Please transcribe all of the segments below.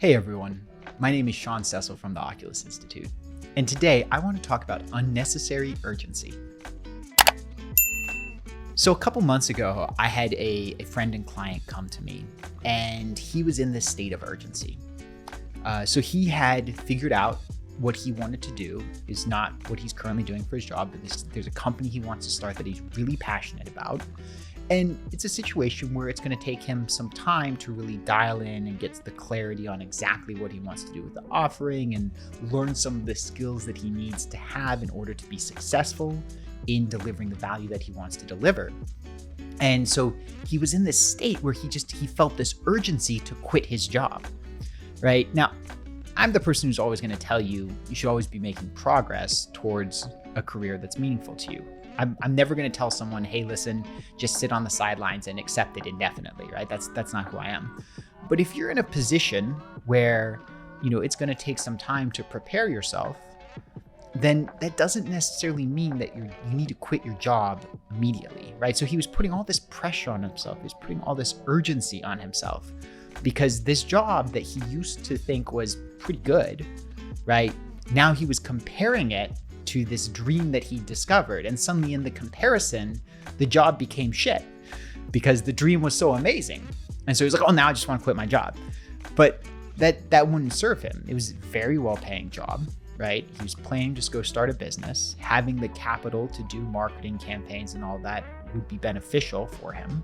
Hey everyone, my name is Sean Cecil from the Oculus Institute, and today I want to talk about unnecessary urgency. So a couple months ago, I had a friend and client come to me, and he was in this state of urgency. So he had figured out what he wanted to do is not what he's currently doing for his job, but there's a company he wants to start that he's really passionate about. And it's a situation where it's going to take him some time to really dial in and get the clarity on exactly what he wants to do with the offering and learn some of the skills that he needs to have in order to be successful in delivering the value that he wants to deliver. And so he was in this state where he felt this urgency to quit his job, right? Now, I'm the person who's always going to tell you should always be making progress towards a career that's meaningful to you. I'm never going to tell someone, hey, listen, just sit on the sidelines and accept it indefinitely, right? That's not who I am. But if you're in a position where, it's going to take some time to prepare yourself, then that doesn't necessarily mean that you need to quit your job immediately, right? So he was putting all this pressure on himself. He was putting all this urgency on himself because this job that he used to think was pretty good, right? Now he was comparing it to this dream that he discovered. And suddenly in the comparison, the job became shit because the dream was so amazing. And so he's like, oh, now I just want to quit my job. But that wouldn't serve him. It was a very well-paying job, right? He was planning to just go start a business. Having the capital to do marketing campaigns and all that would be beneficial for him,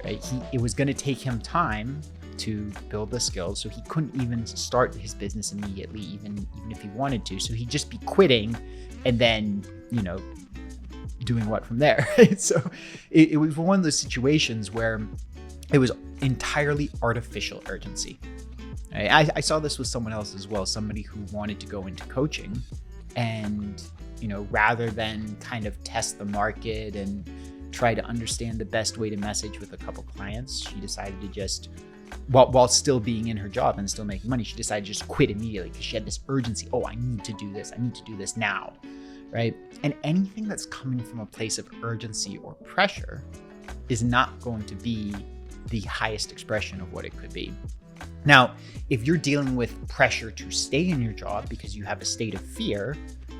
right? It was going to take him time to build the skills, so he couldn't even start his business immediately, even if he wanted to. So he'd just be quitting and then, doing what from there. So it was one of those situations where it was entirely artificial urgency. I saw this with someone else as well, somebody who wanted to go into coaching and, rather than kind of test the market and try to understand the best way to message with a couple clients, she decided to just, while still being in her job and still making money, she decided to just quit immediately because she had this urgency. Oh, I need to do this. I need to do this now, right? And anything that's coming from a place of urgency or pressure is not going to be the highest expression of what it could be. Now, if you're dealing with pressure to stay in your job because you have a state of fear,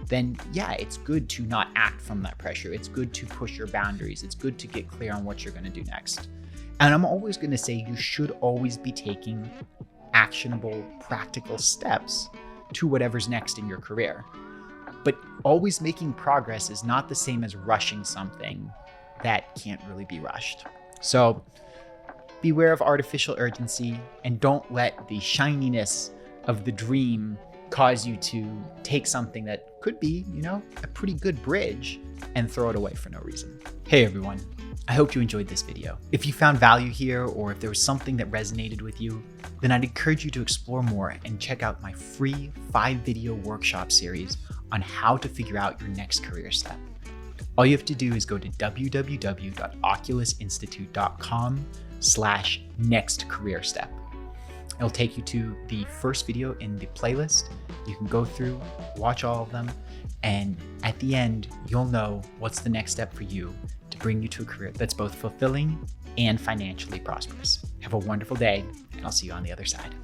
then yeah, it's good to not act from that pressure. It's good to push your boundaries. It's good to get clear on what you're going to do next. And I'm always going to say you should always be taking actionable, practical steps to whatever's next in your career. But always making progress is not the same as rushing something that can't really be rushed. So beware of artificial urgency and don't let the shininess of the dream cause you to take something that could be, a pretty good bridge and throw it away for no reason. Hey everyone. I hope you enjoyed this video. If you found value here or if there was something that resonated with you, then I'd encourage you to explore more and check out my free 5-video workshop series on how to figure out your next career step. All you have to do is go to www.oculusinstitute.com/nextcareerstep. It'll take you to the first video in the playlist. You can go through, watch all of them, and at the end, you'll know what's the next step for you to bring you to a career that's both fulfilling and financially prosperous. Have a wonderful day, and I'll see you on the other side.